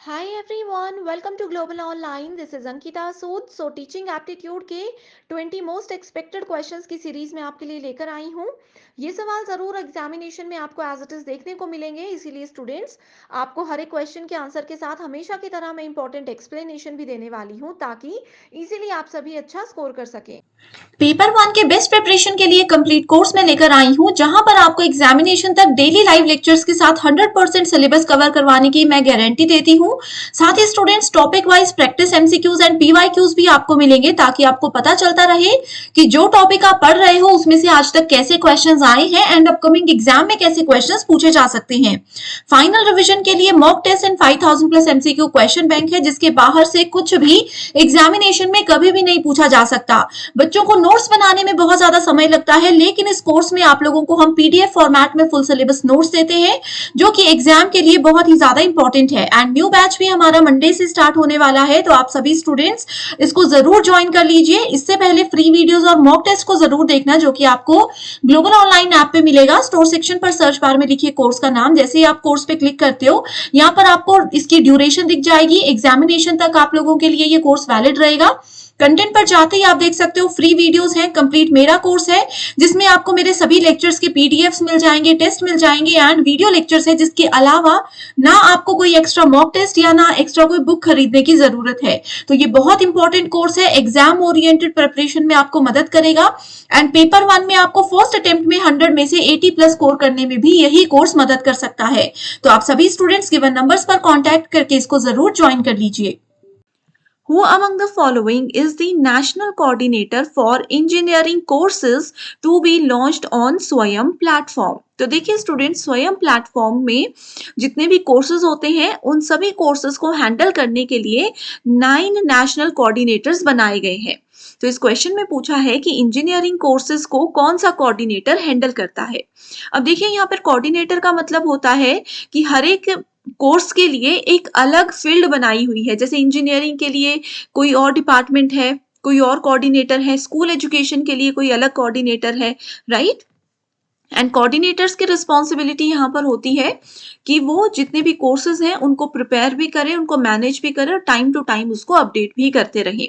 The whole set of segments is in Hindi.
Hi everyone, welcome to Global Online. This is Ankita Sood. So teaching aptitude के 20 मोस्ट एक्सपेक्टेड क्वेश्चंस की सीरीज में आपके लिए लेकर आई हूँ। ये सवाल जरूर एग्जामिनेशन में आपको एज इट इज देखने को मिलेंगे, इसीलिए स्टूडेंट्स आपको हर एक क्वेश्चन के आंसर के साथ हमेशा की तरह मैं इंपॉर्टेंट एक्सप्लेनेशन भी देने वाली हूँ ताकि इजीली आप सभी अच्छा स्कोर कर सकें। पेपर वन के बेस्ट प्रिपरेशन के लिए कंप्लीट कोर्स में लेकर आई हूँ, जहां पर आपको एग्जामिनेशन तक डेली लाइव लेक्चर्स के साथ 100% सिलेबस कवर करवाने की मैं गारंटी देती हूँ। साथ ही students topic wise practice MCQs and PYQs भी आपको मिलेंगे, ताकि आपको पता चलता रहे कि जो टॉपिक आप पढ़ रहे हो उसमें से आज तक कैसे क्वेश्चन आए हैं एंड अपकमिंग एग्जाम में कैसे क्वेश्चन पूछे जा सकते हैं। फाइनल रिविजन के लिए mock test and 5000 plus MCQ question bank है, जिसके बाहर से कुछ भी एग्जामिनेशन में कभी भी नहीं पूछा जा सकता। बच्चों को नोट्स बनाने में बहुत ज्यादा समय लगता है, लेकिन इस कोर्स में आप लोगों को हम पीडीएफ फॉर्मेट में फुल सिलेबस नोट्स देते हैं, जो कि एग्जाम के लिए बहुत ही ज्यादा इंपॉर्टेंट है। एंड न्यू बैच भी हमारा मंडे से स्टार्ट होने वाला है, तो आप सभी स्टूडेंट्स इसको जरूर ज्वाइन कर लीजिए। इससे पहले फ्री वीडियोस और मॉक टेस्ट को जरूर देखना, जो कि आपको ग्लोबल ऑनलाइन ऐप पे मिलेगा। स्टोर सेक्शन पर सर्च बार में लिखिए कोर्स का नाम, जैसे ही आप कोर्स पे क्लिक करते हो यहाँ पर आपको इसकी ड्यूरेशन दिख जाएगी। एग्जामिनेशन तक आप लोगों के लिए ये कोर्स वैलिड रहेगा। कंटेंट पर जाते ही आप देख सकते हो फ्री वीडियोस हैं, कंप्लीट मेरा कोर्स है, जिसमें आपको मेरे सभी लेक्चर्स के पीडीएफ्स मिल जाएंगे, टेस्ट मिल जाएंगे एंड वीडियो लेक्चर्स है, जिसके अलावा ना आपको कोई एक्स्ट्रा मॉक टेस्ट या ना एक्स्ट्रा कोई बुक खरीदने की जरूरत है। तो ये बहुत इंपॉर्टेंट कोर्स है, एग्जाम ओरिएंटेड प्रिपरेशन में आपको मदद करेगा। एंड पेपर वन में आपको फर्स्ट अटेम्प्ट में 100 में से 80 प्लस स्कोर करने में भी यही कोर्स मदद कर सकता है। तो आप सभी स्टूडेंट्स गिवन नंबर्स पर कॉन्टैक्ट करके इसको जरूर ज्वाइन कर लीजिए। Who among the following is the national coordinator for engineering courses to be launched on स्वयं प्लेटफॉर्म? तो देखिए स्टूडेंट, स्वयं प्लेटफॉर्म में जितने भी कोर्सेज होते हैं उन सभी कोर्सेज को हैंडल करने के लिए 9 नेशनल कोऑर्डिनेटर्स बनाए गए हैं। तो इस क्वेश्चन में पूछा है कि इंजीनियरिंग कोर्सेज को कौन सा कोऑर्डिनेटर हैंडल करता है। अब देखिए यहाँ पर कोऑर्डिनेटर का मतलब होता है कि हर एक कोर्स के लिए एक अलग फील्ड बनाई हुई है। जैसे इंजीनियरिंग के लिए कोई और डिपार्टमेंट है, कोई और कोऑर्डिनेटर है, स्कूल एजुकेशन के लिए कोई अलग कोऑर्डिनेटर है, राइट। एंड कोऑर्डिनेटर्स की रिस्पॉन्सिबिलिटी यहाँ पर होती है कि वो जितने भी कोर्सेज हैं उनको प्रिपेयर भी करें, उनको मैनेज भी करें और टाइम टू टाइम उसको अपडेट भी करते रहें।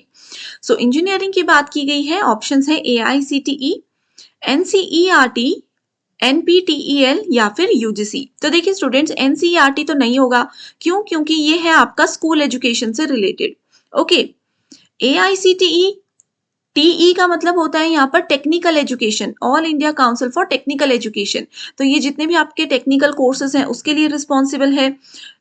सो इंजीनियरिंग की बात की गई है, ऑप्शंस है AICTE, NCERT, NPTEL या फिर UGC। तो देखिए स्टूडेंट्स, NCERT तो नहीं होगा, क्यों? क्योंकि ये है आपका स्कूल एजुकेशन से रिलेटेड। ओके, AICTE, TE का मतलब होता है यहाँ पर technical education, all India council for technical education. तो ये जितने भी आपके टेक्निकल कोर्सेज हैं उसके लिए रिस्पॉन्सिबल है।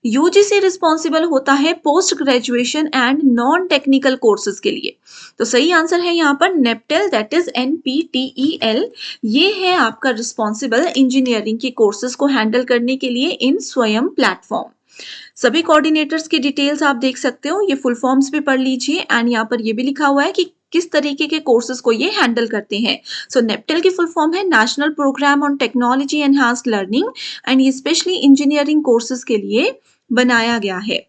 UGC रिस्पॉन्सिबल होता है post graduation and non technical courses के लिए। तो सही आंसर है यहाँ पर नेप्टेल, दैट इज NPTEL। ये है आपका रिस्पॉन्सिबल इंजीनियरिंग के कोर्सेज को हैंडल करने के लिए इन स्वयं प्लेटफॉर्म। सभी कोऑर्डिनेटर्स की डिटेल्स आप देख सकते हो, ये फुल फॉर्म्स भी पढ़ लीजिए एंड यहाँ पर ये भी लिखा हुआ है कि किस तरीके के कोर्सेज को ये हैंडल करते हैं। सो नेप्टेल की फुल फॉर्म है national programme on technology enhanced learning and ये स्पेशली इंजीनियरिंग कोर्सेज के लिए बनाया गया है।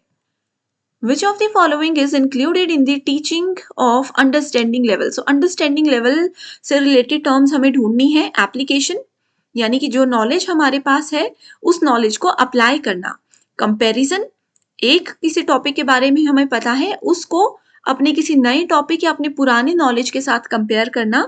Which of the following is included in the teaching of understanding level? So understanding level से related terms हमें ढूंढनी है। एप्लीकेशन यानी कि जो नॉलेज हमारे पास है उस नॉलेज को अप्लाई करना। कंपैरिजन, एक किसी टॉपिक के बारे में हमें पता है उसको अपने किसी नए टॉपिक या अपने पुराने नॉलेज के साथ कंपेयर करना।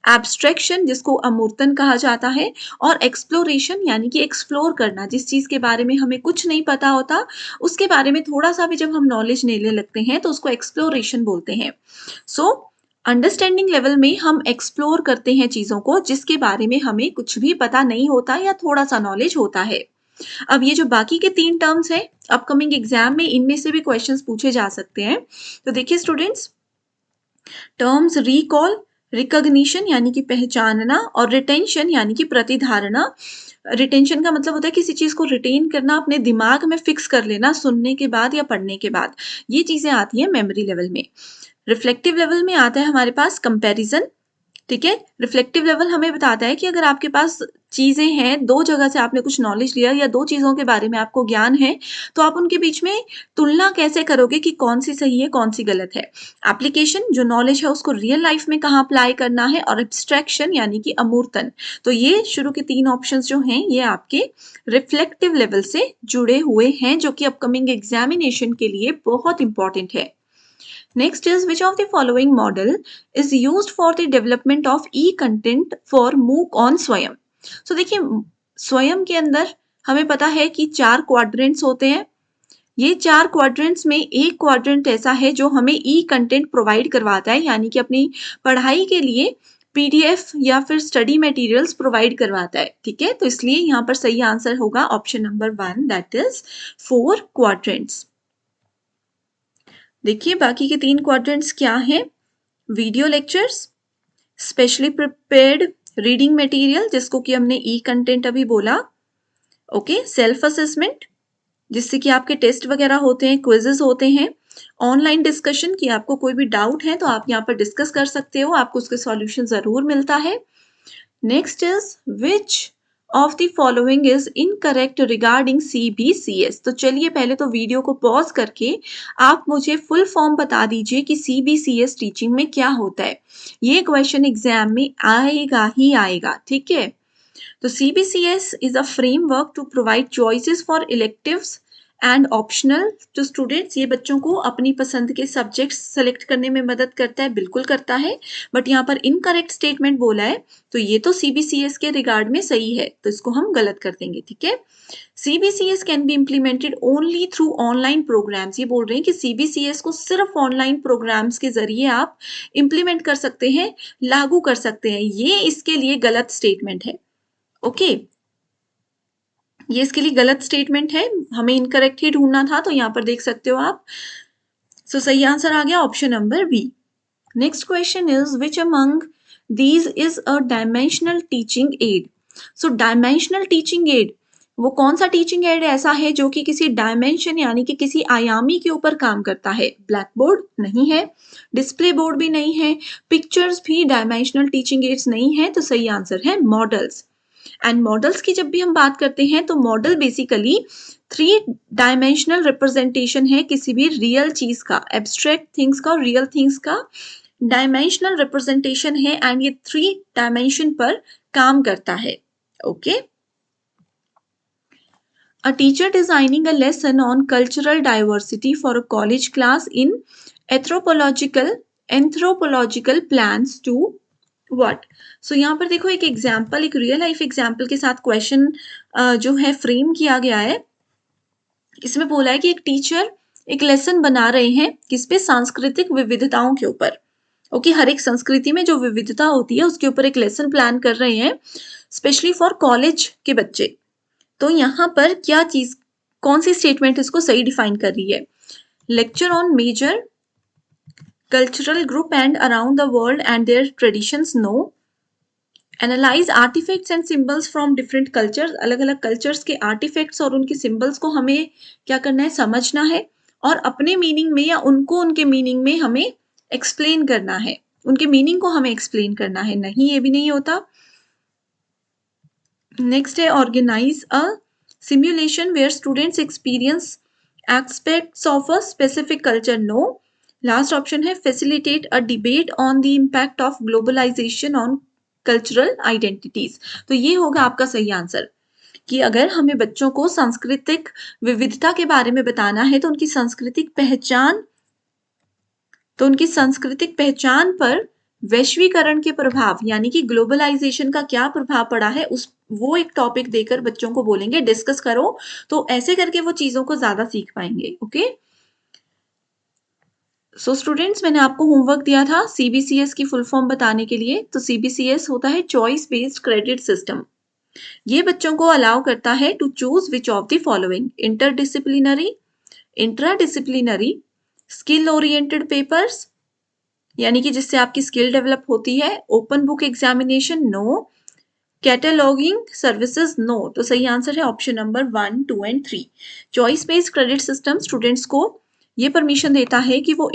एब्स्ट्रैक्शन, जिसको अमूर्तन कहा जाता है। और एक्सप्लोरेशन यानी कि एक्सप्लोर करना, जिस चीज के बारे में हमें कुछ नहीं पता होता उसके बारे में थोड़ा सा भी जब हम नॉलेज लेने लगते हैं तो उसको एक्सप्लोरेशन बोलते हैं। सो अंडरस्टैंडिंग लेवल में हम एक्सप्लोर करते हैं चीजों को जिसके बारे में हमें कुछ भी पता नहीं होता या थोड़ा सा नॉलेज होता है। अब ये जो बाकी के 3 टर्म्स हैं अपकमिंग एग्जाम में, इनमें से भी क्वेश्चंस पूछे जा सकते हैं। तो देखिए स्टूडेंट्स, टर्म्स रिकॉल, रिकॉग्निशन यानी कि पहचानना, और रिटेंशन यानी कि प्रतिधारणा। रिटेंशन का मतलब होता है किसी चीज को रिटेन करना, अपने दिमाग में फिक्स कर लेना सुनने के बाद या पढ़ने के बाद। ये चीजें आती है मेमोरी लेवल में। रिफ्लेक्टिव लेवल में आता है हमारे पास कंपैरिजन, ठीक है। रिफ्लेक्टिव लेवल हमें बताता है कि अगर आपके पास चीजें हैं, दो जगह से आपने कुछ नॉलेज लिया या दो चीजों के बारे में आपको ज्ञान है, तो आप उनके बीच में तुलना कैसे करोगे कि कौन सी सही है कौन सी गलत है। एप्लीकेशन, जो नॉलेज है उसको रियल लाइफ में कहाँ अप्लाई करना है, और एब्स्ट्रैक्शन यानी कि अमूर्तन। तो ये शुरू के 3 ऑप्शंस जो हैं ये आपके रिफ्लेक्टिव लेवल से जुड़े हुए हैं, जो कि अपकमिंग एग्जामिनेशन के लिए बहुत इंपॉर्टेंट है। Next is, which of the following model is used for the development of e-content for MOOC on स्वयं। So देखिए, स्वयं के अंदर हमें पता है कि 4 क्वाड्रेंट्स होते हैं। ये 4 क्वाड्रेंट्स में एक क्वाड्रेंट ऐसा है जो हमें ई कंटेंट प्रोवाइड करवाता है, यानी कि अपनी पढ़ाई के लिए पीडीएफ या फिर स्टडी मटेरियल्स प्रोवाइड करवाता है। ठीक है, तो इसलिए यहाँ पर सही आंसर होगा option number 1, that is 4 quadrants. देखिए बाकी के 3 क्वाड्रेंट्स क्या हैं। Video lectures, specially prepared reading material जिसको कि हमने ई कंटेंट अभी बोला, ओके, सेल्फ असेसमेंट जिससे कि आपके टेस्ट वगैरह होते हैं, क्विजेस होते हैं, ऑनलाइन डिस्कशन की आपको कोई भी डाउट है तो आप यहाँ पर डिस्कस कर सकते हो, आपको उसके सॉल्यूशन जरूर मिलता है। Next is, which of the following is incorrect regarding CBCS। तो चलिए पहले तो वीडियो को पॉज करके आप मुझे फुल फॉर्म बता दीजिए कि CBCS टीचिंग में क्या होता है। ये क्वेश्चन एग्जाम में आएगा ही आएगा, ठीक है। तो CBCS is a framework to provide choices for electives and optional to students. ये बच्चों को अपनी पसंद के सब्जेक्ट्स सेलेक्ट करने में मदद करता है, बिल्कुल करता है, बट यहाँ पर इनकरेक्ट स्टेटमेंट बोला है, तो ये तो CBCS के रिगार्ड में सही है, तो इसको हम गलत कर देंगे। ठीक है, CBCS can be implemented only through online programmes. ये बोल रहे हैं कि CBCS को सिर्फ ऑनलाइन प्रोग्राम्स के जरिए आप इम्प्लीमेंट कर सकते हैं, लागू कर सकते हैं। ये इसके लिए गलत स्टेटमेंट है, ओके, ये इसके लिए गलत स्टेटमेंट है, हमें इनकरेक्ट ही ढूंढना था, तो यहां पर देख सकते हो आप। सो सही आंसर आ गया option number B. Next question is, which among these is a dimensional teaching aid. So dimensional teaching aid, वो कौन सा टीचिंग एड ऐसा है जो कि किसी डायमेंशन यानी कि किसी आयामी के ऊपर काम करता है। ब्लैक बोर्ड नहीं है, डिस्प्ले बोर्ड भी नहीं है, पिक्चर्स भी डायमेंशनल टीचिंग एड्स नहीं है, तो सही आंसर है मॉडल्स। एंड मॉडल्स की जब भी हम बात करते हैं तो मॉडल बेसिकली 3 डायमेंशनल रिप्रेजेंटेशन है किसी भी रियल चीज का, एब्स्ट्रैक्ट थिंग्स का और रियल थिंग्स का डायमेंशनल रिप्रेजेंटेशन है, एंड ये 3 डायमेंशन पर काम करता है, okay. A teacher designing a lesson on cultural diversity for a college class in anthropological plans to what। सो यहाँ पर देखो एक एग्जाम्पल, एक रियल लाइफ एग्जाम्पल के साथ क्वेश्चन जो है फ्रेम किया गया है। इसमें बोला है कि एक टीचर एक लेसन बना रहे हैं किस पे, सांस्कृतिक विविधताओं के ऊपर, ओके, हर एक संस्कृति में जो विविधता होती है उसके ऊपर एक लेसन प्लान कर रहे हैं, स्पेशली फॉर कॉलेज के बच्चे। तो यहाँ पर क्या चीज, कौन सी स्टेटमेंट इसको सही डिफाइन कर रही है। Lecture on major cultural group and around the world and their traditions, no. Analyse artifacts and symbols from different cultures, अलग अलग कल्चर्स के आर्टिफैक्ट्स और उनके सिंबल्स को हमें क्या करना है, समझना है, और अपने मीनिंग में या उनको उनके मीनिंग में हमें एक्सप्लेन करना है, उनके मीनिंग को हमें एक्सप्लेन करना है। नहीं, ये भी नहीं होता। नेक्स्ट है, organise a simulation where students experience aspects of a specific culture, no. Last option है, facilitate a debate on the impact of globalisation on cultural identities. तो ये होगा आपका सही आंसर कि अगर हमें बच्चों को सांस्कृतिक विविधता के बारे में बताना है तो उनकी सांस्कृतिक पहचान पर वैश्वीकरण के प्रभाव यानी कि ग्लोबलाइजेशन का क्या प्रभाव पड़ा है, उस वो एक टॉपिक देकर बच्चों को बोलेंगे डिस्कस करो, तो ऐसे करके वो चीजों को ज्यादा सीख पाएंगे, ओके। सो स्टूडेंट्स, मैंने आपको होमवर्क दिया था CBCS की फुल फॉर्म बताने के लिए। तो CBCS होता है चॉइस बेस्ड क्रेडिट सिस्टम। ये बच्चों को अलाउ करता है to choose which of the following, interdisciplinary, intradisciplinary, skill oriented papers यानी कि जिससे आपकी स्किल डेवलप होती है, open book examination, no, cataloguing services, no. तो सही आंसर है option number 1, 2 and 3। Choice based credit system students को ये परमिशन देता है कि वो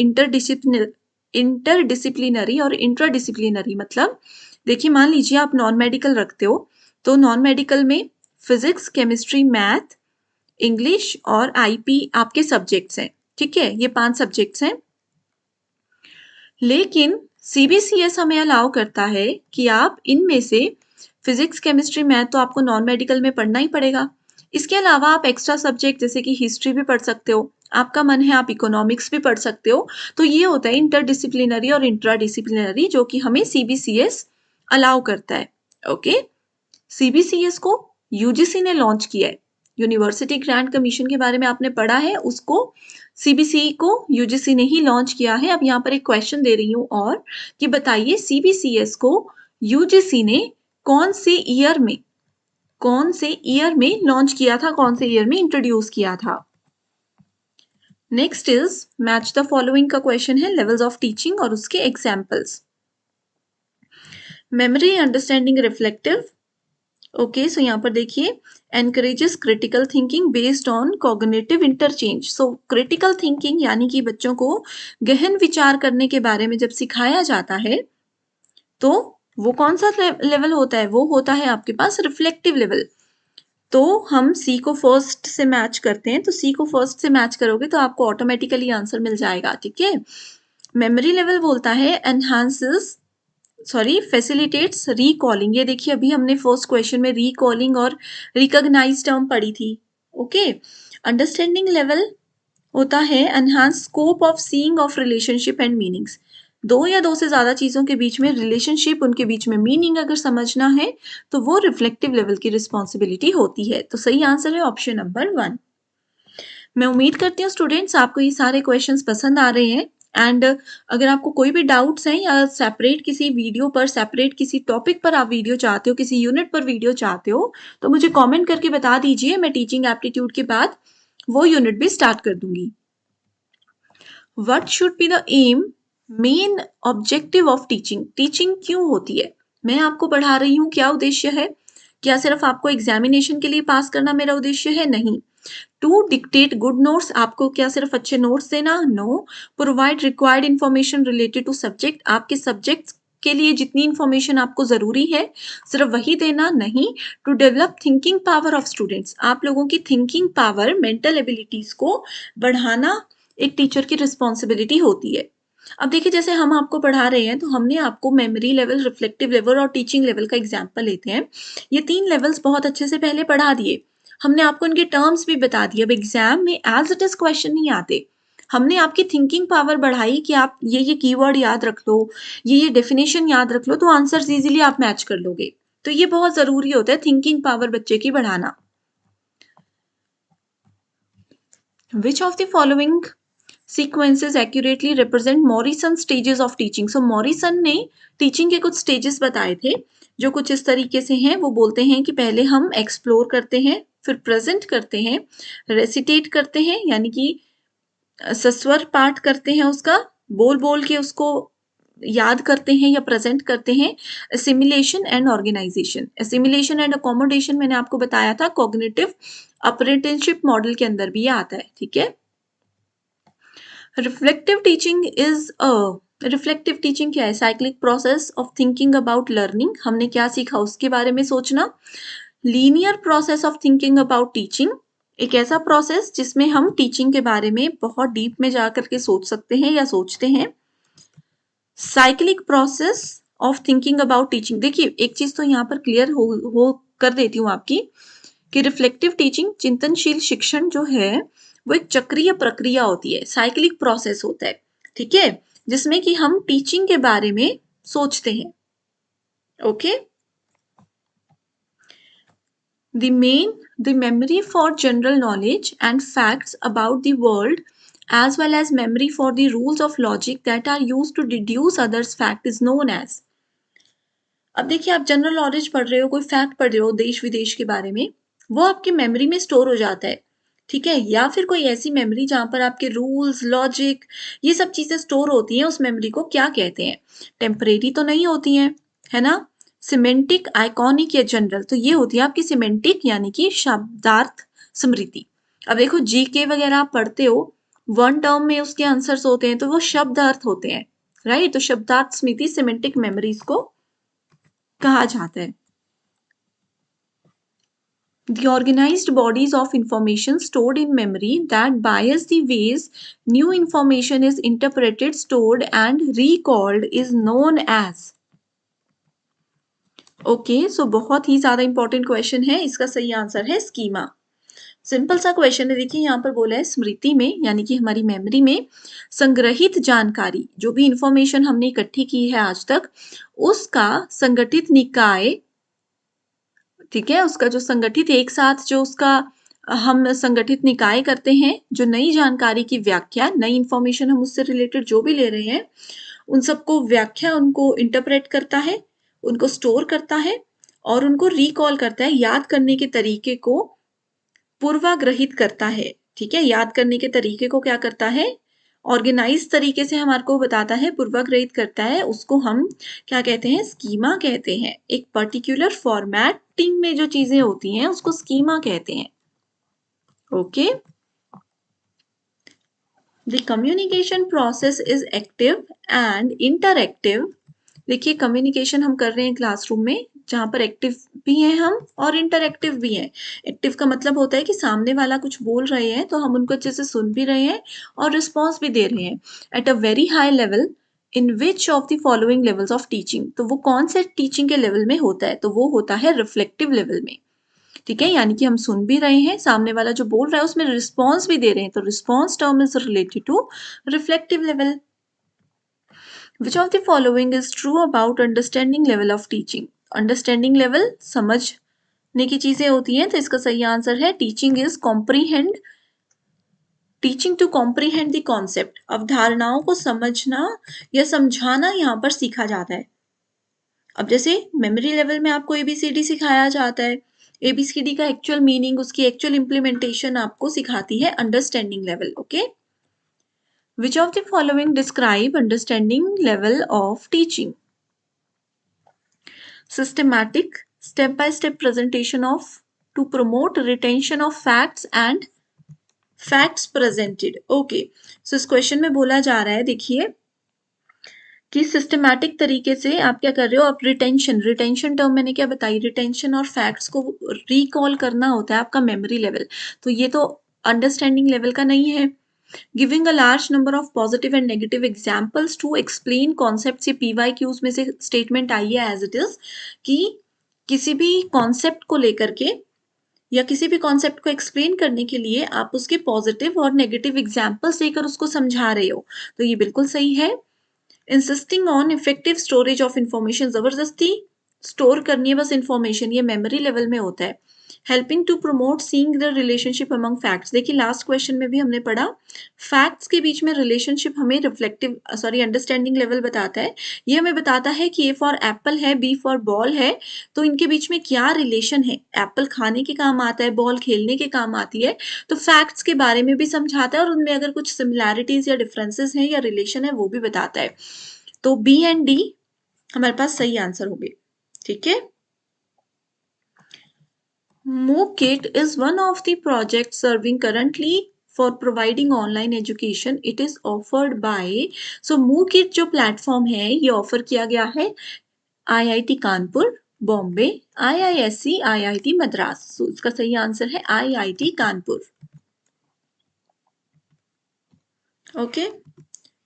इंटरडिसिप्लिनरी और इंट्राडिसिप्लिनरी मतलब देखिए मान लीजिए आप नॉन मेडिकल रखते हो, तो नॉन मेडिकल में फिजिक्स, केमिस्ट्री, मैथ, इंग्लिश और आईपी आपके सब्जेक्ट्स हैं, ठीक है, ये 5 सब्जेक्ट्स हैं। लेकिन सीबीसीएस हमें अलाउ करता है कि आप इनमें से फिजिक्स, केमिस्ट्री, मैथ तो आपको नॉन मेडिकल में पढ़ना ही पड़ेगा। इसके अलावा आप एक्स्ट्रा सब्जेक्ट जैसे कि हिस्ट्री भी पढ़ सकते हो, आपका मन है आप इकोनॉमिक्स भी पढ़ सकते हो। तो ये होता है इंटरडिसिप्लिनरी और इंट्राडिसिप्लिनरी, जो कि हमें सीबीसीएस अलाउ करता है। ओके, सीबीसीएस को यूजीसी ने लॉन्च किया है। यूनिवर्सिटी ग्रांट कमीशन के बारे में आपने पढ़ा है, उसको सीबीसी को यूजीसी ने ही लॉन्च किया है। अब यहाँ पर एक क्वेश्चन दे रही हूँ और कि बताइए सीबीसीएस को यूजीसी ने कौन से ईयर में लॉन्च किया था, कौन से ईयर में इंट्रोड्यूस किया था। Next is match the following का क्वेश्चन है, लेवल्स ऑफ टीचिंग और उसके examples. Memory, understanding, reflective. Okay, so यहाँ पर देखिए, encourages critical thinking based on cognitive interchange. So critical thinking यानी कि बच्चों को गहन विचार करने के बारे में जब सिखाया जाता है तो वो कौन सा लेवल होता है, वो होता है आपके पास रिफ्लेक्टिव लेवल। तो हम सी को फर्स्ट से मैच करते हैं, तो सी को फर्स्ट से मैच करोगे तो आपको ऑटोमेटिकली आंसर मिल जाएगा, ठीक है। मेमोरी लेवल बोलता है एनहांसेस फैसिलिटेट्स रिकॉलिंग। ये देखिए अभी हमने फर्स्ट क्वेश्चन में रिकॉलिंग और रिकॉग्नाइज टर्म पढ़ी थी। ओके, अंडरस्टैंडिंग लेवल होता है enhance scope of seeing of relationship and meanings. दो या दो से ज्यादा चीजों के बीच में रिलेशनशिप, उनके बीच में मीनिंग अगर समझना है तो वो रिफ्लेक्टिव लेवल की रिस्पॉन्सिबिलिटी होती है। तो सही आंसर है ऑप्शन नंबर 1। मैं उम्मीद करती हूँ स्टूडेंट्स आपको ये सारे क्वेश्चंस पसंद आ रहे हैं। एंड अगर आपको कोई भी डाउट्स हैं या सेपरेट किसी वीडियो पर, सेपरेट किसी टॉपिक पर आप वीडियो चाहते हो, किसी यूनिट पर वीडियो चाहते हो, तो मुझे कमेंट करके बता दीजिए। मैं टीचिंग एप्टीट्यूड के बाद वो यूनिट भी स्टार्ट कर दूंगी। What should be the aim, main objective of teaching. Teaching क्यों होती है, मैं आपको पढ़ा रही हूँ, क्या उद्देश्य है? क्या सिर्फ आपको एग्जामिनेशन के लिए पास करना मेरा उद्देश्य है? नहीं। टू डिक्टेट गुड नोट्स, आपको क्या सिर्फ अच्छे नोट्स देना? No. Provide required information related to subject, आपके सब्जेक्ट के लिए जितनी इंफॉर्मेशन आपको जरूरी है सिर्फ वही देना? नहीं। To develop thinking power of students, आप लोगों की थिंकिंग पावर, मेंटल एबिलिटीज को बढ़ाना एक टीचर की रिस्पॉन्सिबिलिटी होती है। अब देखिए जैसे हम आपको पढ़ा रहे हैं तो हमने आपको मेमोरी लेवल, रिफ्लेक्टिव लेवल और टीचिंग लेवल का एग्जाम्पल लेते हैं। ये 3 लेवल्स बहुत अच्छे से पहले पढ़ा दिए, हमने आपको इनके टर्म्स भी बता दिए। अब एग्जाम में एज इट इज क्वेश्चन नहीं आते, हमने आपकी थिंकिंग पावर बढ़ाई कि आप ये कीवर्ड याद रख लो, ये डेफिनेशन याद रख लो, तो आंसर्स इजीली आप मैच कर लोगे। तो ये बहुत जरूरी होता है थिंकिंग पावर बच्चे की बढ़ाना। विच of the following sequences accurately represent Morrison stages of teaching. So Morrison ने टीचिंग के कुछ स्टेजेस बताए थे जो कुछ इस तरीके से हैं। वो बोलते हैं कि पहले हम एक्सप्लोर करते हैं, फिर प्रेजेंट करते हैं, रेसिटेट करते हैं यानी कि सस्वर पाठ करते हैं, उसका बोल बोल के उसको याद करते हैं या प्रेजेंट करते हैं, assimilation and organisation. Assimilation and accommodation मैंने आपको बताया था, कॉग्निटिव अप्रेंटिसशिप मॉडल के अंदर भी ये आता है, ठीक है। रिफ्लेक्टिव टीचिंग रिफ्लेक्टिव टीचिंग क्या है? Cyclic process of thinking about learning, हमने क्या सीखा उसके बारे में सोचना। Linear process of thinking about teaching, एक ऐसा प्रोसेस जिसमें हम टीचिंग के बारे में बहुत डीप में जाकर के सोच सकते हैं या सोचते हैं। Cyclic process of thinking about teaching, देखिए एक चीज तो यहाँ पर क्लियर हो कर देती हूँ आपकी कि रिफ्लेक्टिव टीचिंग, चिंतनशील शिक्षण जो है वो एक चक्रीय प्रक्रिया होती है, साइक्लिक प्रोसेस होता है, ठीक है, जिसमें कि हम टीचिंग के बारे में सोचते हैं। Okay, the memory for general knowledge and facts about the world as well as memory for the rules of logic that are used to deduce others fact is known as। अब देखिए आप जनरल नॉलेज पढ़ रहे हो, कोई फैक्ट पढ़ रहे हो देश विदेश के बारे में, वो आपकी मेमोरी में स्टोर हो जाता है, ठीक है। या फिर कोई ऐसी मेमोरी जहां पर आपके रूल्स, लॉजिक, ये सब चीजें स्टोर होती हैं, उस मेमोरी को क्या कहते हैं? टेम्परेरी तो नहीं होती हैं, है ना। सिमेंटिक, आइकॉनिक या जनरल, तो ये होती है आपकी सिमेंटिक यानी कि शब्दार्थ स्मृति। अब देखो जीके वगैरह आप पढ़ते हो, वन टर्म में उसके आंसर्स होते हैं तो वो शब्द अर्थ होते हैं, राइट। तो शब्दार्थ स्मृति, सिमेंटिक मेमोरीज को कहा जाता है। The organized bodies of information stored in memory that bias the ways new information is interpreted, stored and recalled is known as. Okay so बहुत ही ज्यादा इंपॉर्टेंट क्वेश्चन है, इसका सही आंसर है स्कीमा। सिंपल सा क्वेश्चन है, देखिए यहाँ पर बोला है स्मृति में यानी कि हमारी मेमोरी में संग्रहित जानकारी, जो भी इंफॉर्मेशन हमने इकट्ठी की है आज तक, उसका संगठित निकाय, ठीक है, उसका जो संगठित एक साथ जो उसका हम संगठित निकाय करते हैं, जो नई जानकारी की व्याख्या, नई इंफॉर्मेशन हम उससे रिलेटेड जो भी ले रहे हैं उन सबको व्याख्या, उनको इंटरप्रेट करता है, उनको स्टोर करता है और उनको रिकॉल करता है, याद करने के तरीके को पूर्वाग्रहित करता है। ठीक है, याद करने के तरीके को क्या करता है, ऑर्गेनाइज तरीके से हमारे को बताता है, पूर्वाग्रहित करता है, उसको हम क्या कहते हैं, स्कीमा कहते हैं। एक पर्टिकुलर फॉर्मेटिंग में जो चीजें होती हैं उसको स्कीमा कहते हैं। Okay, the communication process is active and interactive. देखिए कम्युनिकेशन हम कर रहे हैं क्लासरूम में, जहां पर एक्टिव भी हैं हम और इंटरएक्टिव भी हैं। एक्टिव का मतलब होता है कि सामने वाला कुछ बोल रहे हैं तो हम उनको अच्छे से सुन भी रहे हैं और रिस्पॉन्स भी दे रहे हैं। At a very high level in which of the following levels of teaching, तो वो कौन से टीचिंग के लेवल में होता है, तो वो होता है रिफ्लेक्टिव लेवल में। ठीक है, यानी कि हम सुन भी रहे हैं, सामने वाला जो बोल रहा है उसमें रिस्पॉन्स भी दे रहे हैं, तो response term is related to reflective level. Which of the following is true about understanding level of teaching? Understanding level समझने की चीजें होती हैं, तो इसका सही आंसर है teaching is comprehend, teaching to comprehend the concept. अवधारणाओं को समझना या समझाना यहाँ पर सीखा जाता है। अब जैसे मेमोरी लेवल में आपको एबीसीडी सिखाया जाता है, एबीसीडी का एक्चुअल मीनिंग, उसकी एक्चुअल इंप्लीमेंटेशन आपको सिखाती है understanding level. Okay, Which of the following describe understanding level of teaching? Systematic, step-by-step presentation of to promote retention of facts and facts presented. Okay, so इस क्वेश्चन में बोला जा रहा है, देखिए कि सिस्टमैटिक तरीके से आप क्या कर रहे हो, आप रिटेंशन टर्म मैंने क्या बताई, रिटेंशन और फैक्ट्स को रिकॉल करना होता है आपका मेमोरी लेवल, तो ये तो अंडरस्टैंडिंग लेवल का नहीं है। Giving a large number of positive and negative examples to explain concept, से PYQs में से स्टेटमेंट आई है एज इट इज कि किसी भी कॉन्सेप्ट को लेकर के या किसी भी कॉन्सेप्ट को एक्सप्लेन करने के लिए आप उसके पॉजिटिव और नेगेटिव एग्जाम्पल्स देकर उसको समझा रहे हो, तो ये बिल्कुल सही है। Insisting on effective storage of information, जबरदस्ती स्टोर करनी है बस इंफॉर्मेशन, ये मेमोरी लेवल में होता है। Helping to promote seeing the relationship among facts, देखिए लास्ट क्वेश्चन में भी हमने पढ़ा फैक्ट्स के बीच में रिलेशनशिप हमें अंडरस्टैंडिंग लेवल बताता है। ये हमें बताता है कि A फॉर एप्पल है, B फॉर बॉल है, तो इनके बीच में क्या रिलेशन है, एप्पल खाने के काम आता है, बॉल खेलने के काम आती है, तो फैक्ट्स के बारे में भी समझाता है और उनमें अगर कुछ सिमिलैरिटीज या डिफरेंसेस हैं या रिलेशन है वो भी बताता है। तो B एंड D हमारे पास सही आंसर होंगे। ठीक है, MOOCkit is one of the projects serving currently for providing online education. It is offered by, so MOOCkit जो प्लेटफॉर्म है ये ऑफर किया गया है IIT Kanpur, Bombay, IISc, IIT Madras. सो इसका सही आंसर है IIT Kanpur. Okay,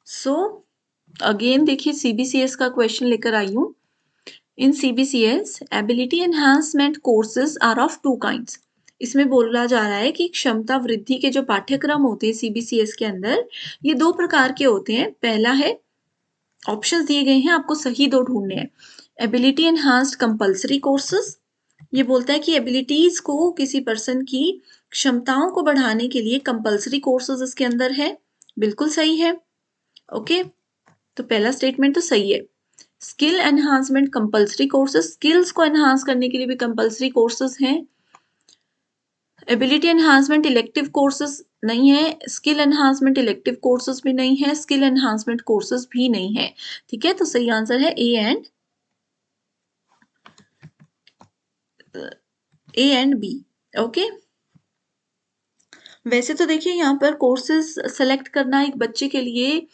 so again देखिए CBCS का क्वेश्चन लेकर आई हूं। In CBCS ability enhancement courses are of two kinds. इसमें बोला जा रहा है कि क्षमता वृद्धि के जो पाठ्यक्रम होते हैं CBCS के अंदर, ये दो प्रकार के होते हैं। पहला है, ऑप्शंस दिए गए हैं, आपको सही दो ढूंढने हैं। एबिलिटी एनहांस्ड कंपल्सरी कोर्सेज, ये बोलता है कि एबिलिटीज को, किसी पर्सन की क्षमताओं को बढ़ाने के लिए कंपल्सरी कोर्सेज इसके अंदर है, बिल्कुल सही है। ओके, तो पहला स्टेटमेंट तो सही है। Skill enhancement compulsory courses, skills को एनहांस करने के लिए भी कंपल्सरी कोर्सेज हैं। एबिलिटी एनहांसमेंट इलेक्टिव कोर्सेज नहीं है, स्किल एनहांसमेंट इलेक्टिव कोर्सेज भी नहीं है, स्किल एनहांसमेंट कोर्सेज भी नहीं है। ठीक है, तो सही आंसर है ए एंड बी। ओके, वैसे तो देखिए यहाँ पर कोर्सेज सेलेक्ट करना एक बच्चे के लिए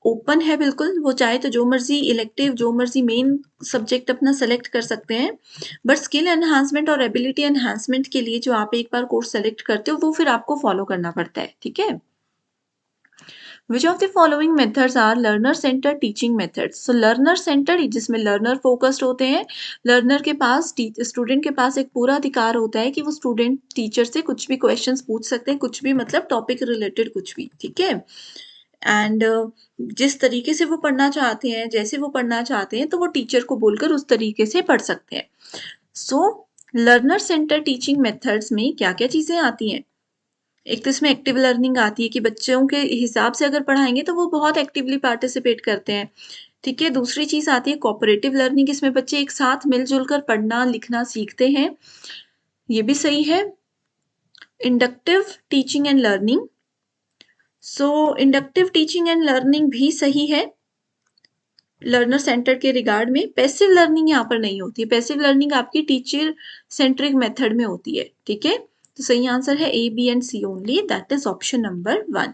ओपन है बिल्कुल, वो चाहे तो जो मर्जी इलेक्टिव, जो मर्जी मेन सब्जेक्ट अपना सेलेक्ट कर सकते हैं, बट स्किल एनहांसमेंट और एबिलिटी एनहांसमेंट के लिए जो आप एक बार कोर्स सेलेक्ट करते हो वो फिर आपको फॉलो करना पड़ता है, ठीक है। Which of the following methods are learner centered teaching methods? So learner centered जिसमें learner focused होते हैं, learner के पास स्टूडेंट के पास एक पूरा अधिकार होता है कि वो स्टूडेंट टीचर से कुछ भी क्वेश्चंस पूछ सकते हैं, कुछ भी मतलब टॉपिक रिलेटेड कुछ भी, ठीक है। एंड जिस तरीके से वो पढ़ना चाहते हैं, जैसे वो पढ़ना चाहते हैं, तो वो टीचर को बोलकर उस तरीके से पढ़ सकते हैं। सो लर्नर सेंटर टीचिंग मेथड्स में क्या क्या चीजें आती हैं? एक तो इसमें एक्टिव लर्निंग आती है कि बच्चों के हिसाब से अगर पढ़ाएंगे तो वो बहुत एक्टिवली पार्टिसिपेट करते हैं, ठीक है। दूसरी चीज आती है कोऑपरेटिव लर्निंग, इसमें बच्चे एक साथ मिलजुल कर पढ़ना लिखना सीखते हैं, ये भी सही है। Inductive teaching and learning, so inductive teaching and learning भी सही है लर्नर सेंटर के रिगार्ड में। पैसिव लर्निंग यहाँ पर नहीं होती, पैसिव लर्निंग आपकी टीचर सेंट्रिक मेथड में होती है, ठीक है। तो सही आंसर है A, B and C only, that is option number 1।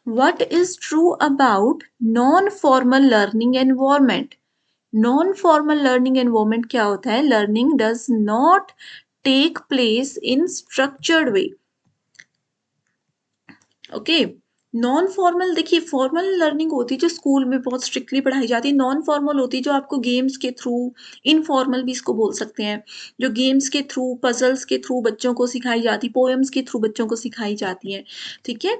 What is true about non-formal learning environment? Non-formal learning environment क्या होता है? Learning does not take place in structured way. Okay. Non formal, देखिए फॉर्मल लर्निंग होती है जो स्कूल में बहुत स्ट्रिक्टली पढ़ाई जाती है, नॉन फॉर्मल होती है जो आपको गेम्स के थ्रू, इनफॉर्मल भी इसको बोल सकते हैं, जो गेम्स के थ्रू, पजल्स के थ्रू बच्चों को सिखाई जाती, पोएम्स के थ्रू बच्चों को सिखाई जाती है, ठीक है।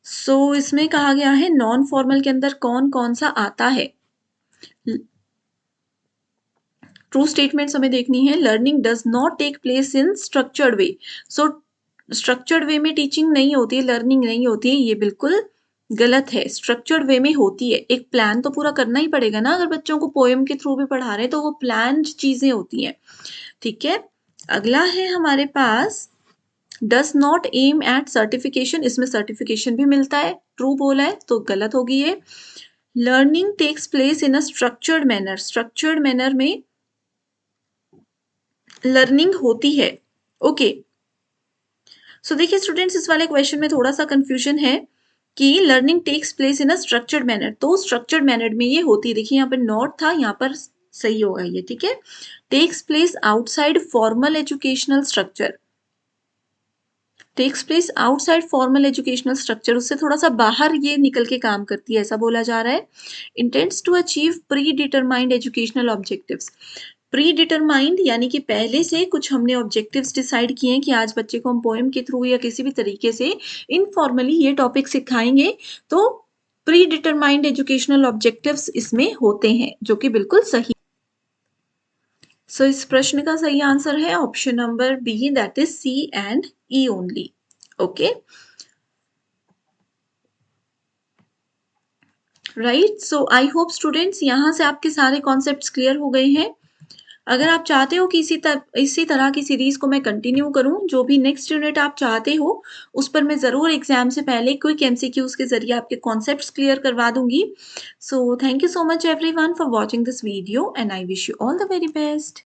सो इसमें कहा गया है नॉन फॉर्मल के अंदर कौन कौन सा आता है। ट्रू स्टेटमेंट्स हमें देखनी है। Learning does not take place in structured way, so structured way में टीचिंग नहीं होती है, लर्निंग नहीं होती है, ये बिल्कुल गलत है। स्ट्रक्चर्ड वे में होती है, एक प्लान तो पूरा करना ही पड़ेगा ना, अगर बच्चों को पोएम के थ्रू भी पढ़ा रहे हैं तो वो प्लान चीजें होती हैं, ठीक है। अगला है हमारे पास does not aim at certification, इसमें सर्टिफिकेशन भी मिलता है, ट्रू बोला है तो गलत होगी ये। Learning takes place in a structured manner, structured manner में लर्निंग होती है, ओके। सो देखिए स्टूडेंट्स, इस वाले क्वेश्चन में थोड़ा सा कंफ्यूजन है कि learning takes place in a structured manner, तो स्ट्रक्चर्ड मैनर में ये होती है, देखिए यहाँ पर नॉट था, यहाँ पर सही होगा ये, ठीक है। Takes place outside formal educational structure, takes place outside formal educational structure, उससे थोड़ा सा बाहर ये निकल के काम करती है, ऐसा बोला जा रहा है। Intends to achieve predetermined educational objectives, predetermined यानी कि पहले से कुछ हमने ऑब्जेक्टिव्स डिसाइड किए हैं कि आज बच्चे को हम पोएम के थ्रू या किसी भी तरीके से इनफॉर्मली ये टॉपिक सिखाएंगे, तो प्री डिटरमाइंड एजुकेशनल ऑब्जेक्टिव्स इसमें होते हैं, जो कि बिल्कुल सही। सो इस प्रश्न का सही आंसर है option number B, that is C and E only, okay right. So I hope students यहाँ से आपके सारे कॉन्सेप्ट्स क्लियर हो गए हैं। अगर आप चाहते हो कि इसी तरह की सीरीज को मैं कंटिन्यू करूं, जो भी नेक्स्ट यूनिट आप चाहते हो उस पर मैं जरूर एग्जाम से पहले क्विक एमसीक्यूज के जरिए आपके कॉन्सेप्ट्स क्लियर करवा दूंगी। So thank you so much everyone for watching this video and I wish you all the very best.